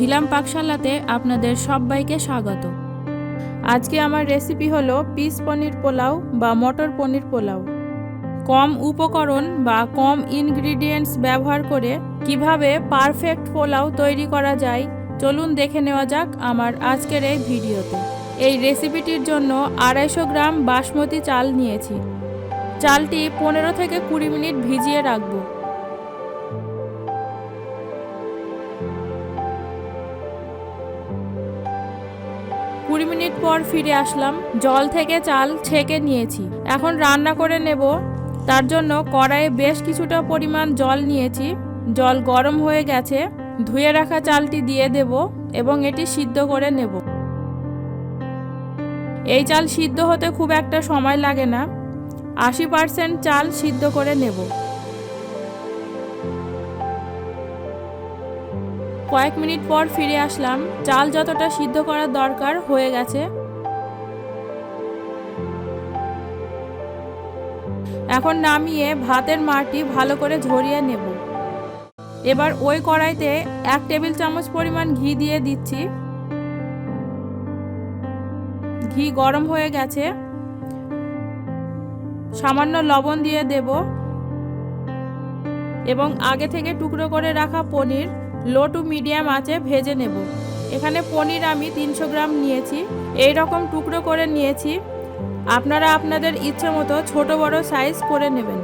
ঝিলাম পাকশালাতে আপনাদের সবাইকে স্বাগত। আজকে আমার রেসিপি হলো পিস পনির পোলাও বা মটর পনির পোলাও। কম উপকরণ বা কম ইনগ্রিডিয়েন্টস ব্যবহার করে কিভাবে পারফেক্ট পোলাও তৈরি করা যায় চলুন দেখে নেওয়া যাক আমার আজকের এই ভিডিওতে। এই রেসিপিটির জন্য 250 গ্রাম বাসমতি চাল নিয়েছি। চালটি 15 থেকে 20 মিনিট ভিজিয়ে রাখবো। কুড়ি মিনিট পর ফিরে আসলাম। জল থেকে চাল ছেঁকে নিয়েছি। এখন রান্না করে নেব। তার জন্য কড়াইয়ে বেশ কিছুটা পরিমাণ জল নিয়েছি। জল গরম হয়ে গেছে। ধুয়ে রাখা চালটি দিয়ে দেব এবং এটি সিদ্ধ করে নেব। এই চাল সিদ্ধ হতে খুব একটা সময় লাগে না। 80% চাল সিদ্ধ করে নেব। কয়েক মিনিট পর ফিরে আসলাম। চাল যতটা সিদ্ধ করার দরকার হয়ে গেছে। এখন নামিয়ে ভাতের মাড়টি ভালো করে ঝরিয়ে নেব। এবার ওই কড়াইতে 1 টেবিল চামচ পরিমাণ ঘি দিয়ে দিচ্ছি। ঘি গরম হয়ে গেছে। সামান্য লবণ দিয়ে দেব এবং আগে থেকে টুকরো করে রাখা পনির লো টু মিডিয়াম আঁচে ভেজে নেব। এখানে পনির আমি 300 গ্রাম নিয়েছি। এই রকম টুকরো করে নিয়েছি। আপনারা আপনাদের ইচ্ছে মতো ছোট বড় সাইজ করে নেবেন।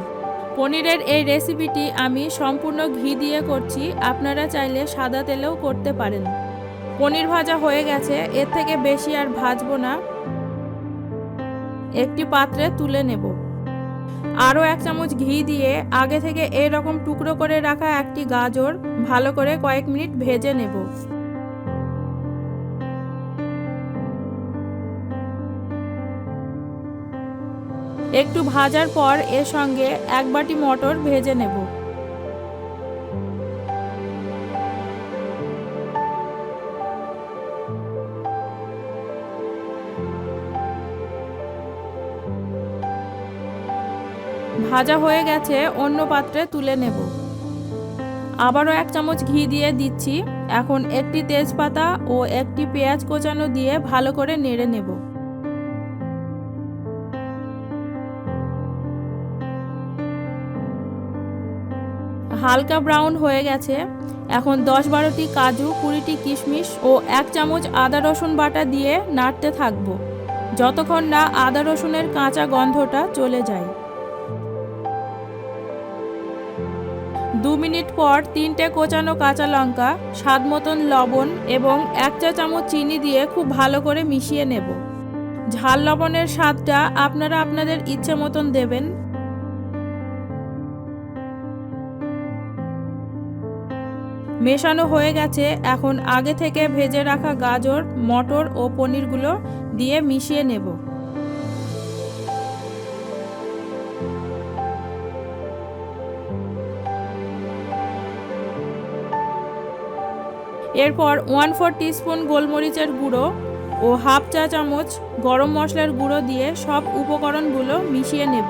পনিরের এই রেসিপিটি আমি সম্পূর্ণ ঘি দিয়ে করছি। আপনারা চাইলে সাদা তেলেও করতে পারেন। পনির ভাজা হয়ে গেছে। এর থেকে বেশি আর ভাজবো না। একটি পাত্রে তুলে নেব। আরও 1 চামচ ঘি দিয়ে আগে থেকে এই রকম টুকরো করে রাখা একটি গাজর ভালো করে কয়েক মিনিট ভেজে নেব। একটু ভাজার পর এর সঙ্গে 1 বাটি মটর ভেজে নেব। ভাজা হয়ে গেছে, অন্য পাত্রে তুলে নেব। আবারও 1 চামচ ঘি দিয়ে দিচ্ছি। এখন একটি তেজপাতা ও একটি পেঁয়াজ কোচানো দিয়ে ভালো করে নেড়ে নেব। হালকা ব্রাউন হয়ে গেছে। এখন 10-12টি কাজু, 20টি কিশমিশ ও 1 চামচ আদা রসুন বাটা দিয়ে নাড়তে থাকবো যতক্ষণ না আদা রসুনের কাঁচা গন্ধটা চলে যায়। 2 মিনিট পর 3টে কোচানো কাঁচা লঙ্কা, স্বাদ মতন লবণ এবং 1 চা চামচ চিনি দিয়ে খুব ভালো করে মিশিয়ে নেব। ঝাল লবণের স্বাদটা আপনারা আপনাদের ইচ্ছে মতন দেবেন। মেশানো হয়ে গেছে। এখন আগে থেকে ভেজে রাখা গাজর, মটর ও পনিরগুলো দিয়ে মিশিয়ে নেব। এরপর 1/4 টিস্পুন গোলমরিচের গুঁড়ো ও 1/2 চা চামচ গরম মশলার গুঁড়ো দিয়ে সব উপকরণগুলো মিশিয়ে নেব।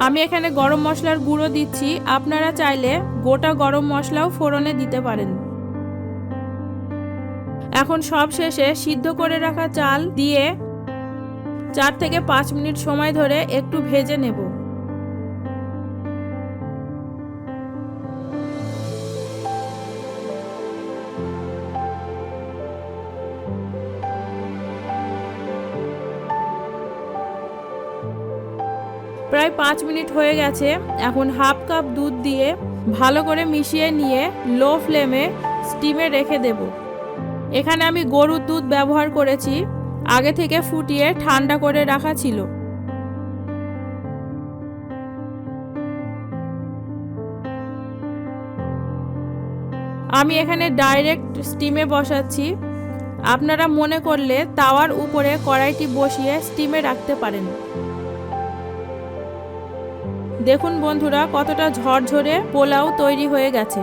আমি এখানে গরম মশলার গুঁড়ো দিচ্ছি। আপনারা চাইলে গোটা গরম মশলাও ফোড়নে দিতে পারেন। এখন সব শেষে সিদ্ধ করে রাখা চাল দিয়ে 4 থেকে 5 মিনিট সময় ধরে একটু ভেজে নেব। প্রায় 5 মিনিট হয়ে গেছে। এখন 1/2 কাপ দুধ দিয়ে ভালো করে মিশিয়ে নিয়ে লো ফ্লেমে স্টিমে রেখে দেব। এখানে আমি গরুর দুধ ব্যবহার করেছি। আগে থেকে ফুটিয়ে ঠান্ডা করে রাখা ছিল। আমি এখানে ডাইরেক্ট স্টিমে বসাচ্ছি। আপনারা মনে করলে তাওয়ার উপরে কড়াইটি বসিয়ে স্টিমে রাখতে পারেন। দেখুন বন্ধুরা, কতটা ঝরঝরে পোলাও তৈরি হয়ে গেছে।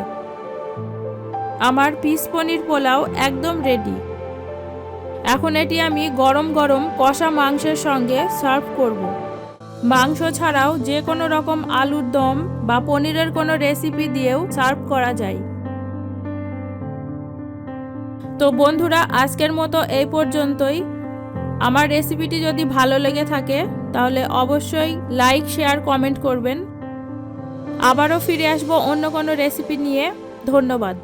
আমার পিস পনির পোলাও একদম রেডি। এখন এটি আমি গরম গরম কষা মাংসের সঙ্গে সার্ভ করব। মাংস ছাড়াও যে কোনো রকম আলুর দম বা পনিরের কোনো রেসিপি দিয়েও সার্ভ করা যায়। তো বন্ধুরা, আজকের মতো এই পর্যন্তই। আমার রেসিপিটি যদি ভালো লেগে থাকে তাহলে অবশ্যই লাইক, শেয়ার, কমেন্ট করবেন। আবারও ফিরে আসবো অন্য কোনো রেসিপি নিয়ে। ধন্যবাদ।